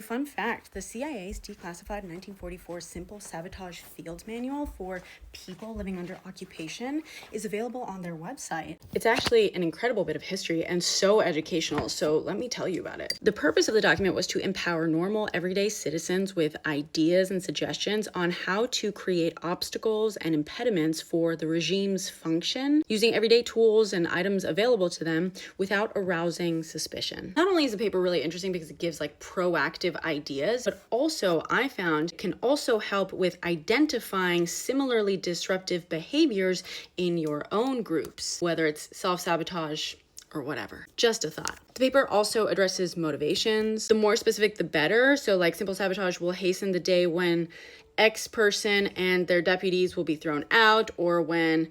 fun fact, the CIA's declassified 1944 Simple Sabotage Field Manual for people living under occupation is available on their website. It's actually an incredible bit of history and so educational, so let me tell you about it. The purpose of the document was to empower normal, everyday citizens with ideas and suggestions on how to create obstacles and impediments for the regime's function, using everyday tools and items available to them without arousing suspicion. Not only is the paper really interesting because it gives like proactive ideas, but also I found can also help with identifying similarly disruptive behaviors in your own groups, whether it's self-sabotage or whatever. Just a thought. The paper also addresses motivations. The more specific, the better. So like simple sabotage will hasten the day when X person and their deputies will be thrown out, or when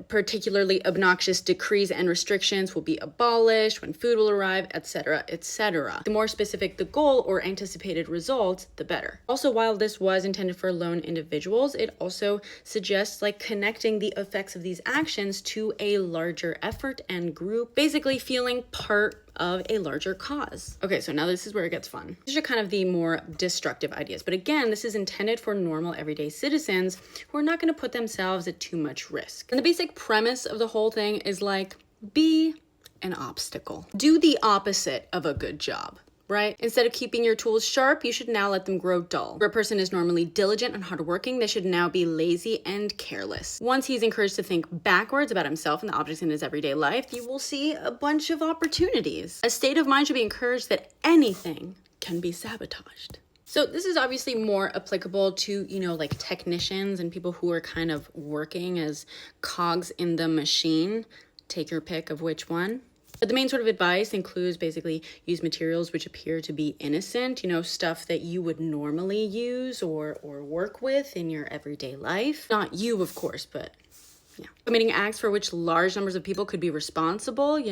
particularly obnoxious decrees and restrictions will be abolished, when food will arrive, etc., etc. The more specific the goal or anticipated result, the better. Also, while this was intended for lone individuals, it also suggests like connecting the effects of these actions to a larger effort and group, basically feeling part of a larger cause. Okay, so now this is where it gets fun. These are kind of the more destructive ideas, but again, this is intended for normal everyday citizens who are not going to put themselves at too much risk. And the basic premise of the whole thing is like, be an obstacle. Do the opposite of a good job. Right? Instead of keeping your tools sharp, you should now let them grow dull. Where a person is normally diligent and hardworking, they should now be lazy and careless. Once he's encouraged to think backwards about himself and the objects in his everyday life, you will see a bunch of opportunities. A state of mind should be encouraged that anything can be sabotaged. So this is obviously more applicable to, like technicians and people who are kind of working as cogs in the machine. Take your pick of which one. But the main sort of advice includes basically use materials which appear to be innocent, stuff that you would normally use or work with in your everyday life. Not you, of course, but yeah. Committing acts for which large numbers of people could be responsible,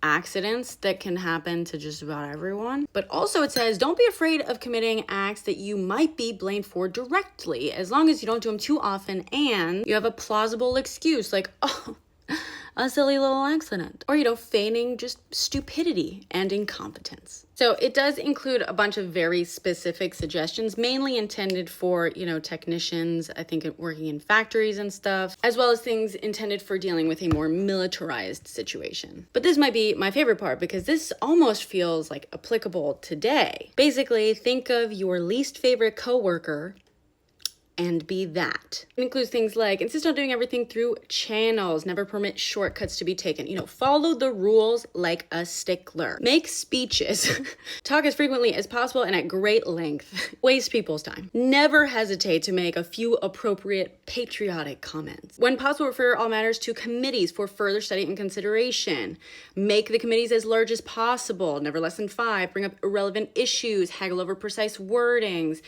accidents that can happen to just about everyone. But also it says, don't be afraid of committing acts that you might be blamed for directly, as long as you don't do them too often and you have a plausible excuse like, a silly little accident, or feigning just stupidity and incompetence. So it does include a bunch of very specific suggestions, mainly intended for, technicians, I think working in factories and stuff, as well as things intended for dealing with a more militarized situation. But this might be my favorite part because this almost feels like applicable today. Basically, think of your least favorite coworker and be that. It includes things like insist on doing everything through channels, never permit shortcuts to be taken, follow the rules like a stickler, make speeches, talk as frequently as possible and at great length, waste people's time, never hesitate to make a few appropriate patriotic comments. When possible, refer all matters to committees for further study and consideration, make the committees as large as possible, never less than 5, bring up irrelevant issues, haggle over precise wordings,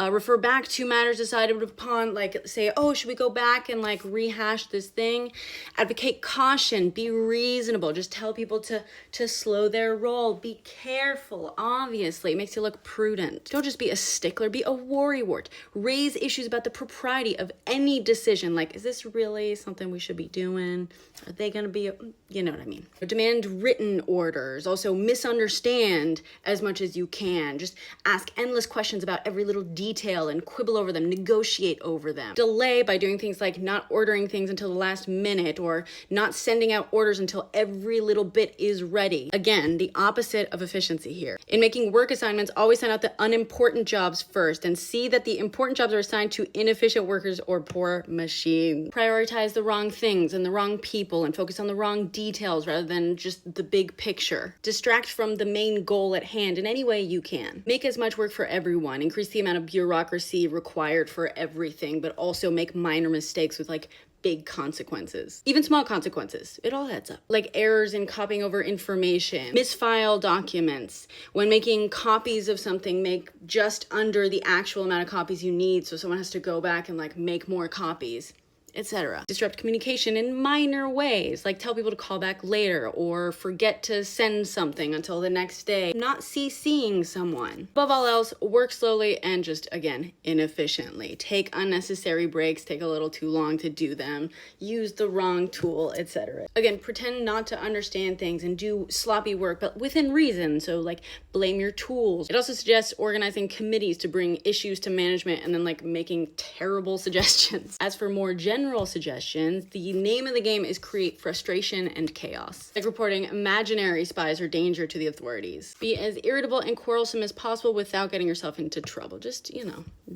refer back to matters decided upon, like say, should we go back and like rehash this thing? Advocate caution, be reasonable, just tell people to slow their roll, be careful, obviously, it makes you look prudent. Don't just be a stickler, be a worrywart. Raise issues about the propriety of any decision, like is this really something we should be doing? Are they gonna be, you know what I mean? Demand written orders, also misunderstand as much as you can, just ask endless questions about every little detail and quibble over them, negotiate over them. Delay by doing things like not ordering things until the last minute or not sending out orders until every little bit is ready. Again, the opposite of efficiency here. In making work assignments, always send out the unimportant jobs first and see that the important jobs are assigned to inefficient workers or poor machines. Prioritize the wrong things and the wrong people and focus on the wrong details rather than just the big picture. Distract from the main goal at hand in any way you can. Make as much work for everyone. Increase the amount of bureaucracy required for everything, but also make minor mistakes with like big consequences. Even small consequences. It all adds up. Like errors in copying over information, misfile documents. When making copies of something, make just under the actual amount of copies you need so someone has to go back and like make more copies. etc. Disrupt communication in minor ways, like tell people to call back later or forget to send something until the next day. Not CCing someone. Above all else, work slowly and just, again, inefficiently. Take unnecessary breaks, take a little too long to do them, use the wrong tool, etc. Again, pretend not to understand things and do sloppy work, but within reason. So like blame your tools. It also suggests organizing committees to bring issues to management and then like making terrible suggestions. As for more general suggestions, the name of the game is create frustration and chaos. Like reporting imaginary spies or danger to the authorities. Be as irritable and quarrelsome as possible without getting yourself into trouble. Just,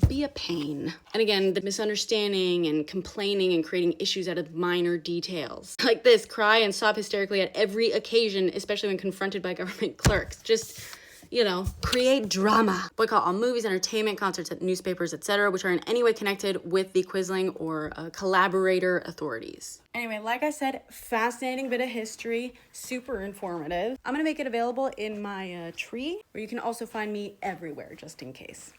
be a pain. And again, the misunderstanding and complaining and creating issues out of minor details. Like this, cry and sob hysterically at every occasion, especially when confronted by government clerks. Just, create drama. Boycott all movies, entertainment, concerts, newspapers, etc., which are in any way connected with the Quisling or collaborator authorities. Anyway, like I said, fascinating bit of history, super informative. I'm gonna make it available in my tree, where you can also find me everywhere, just in case.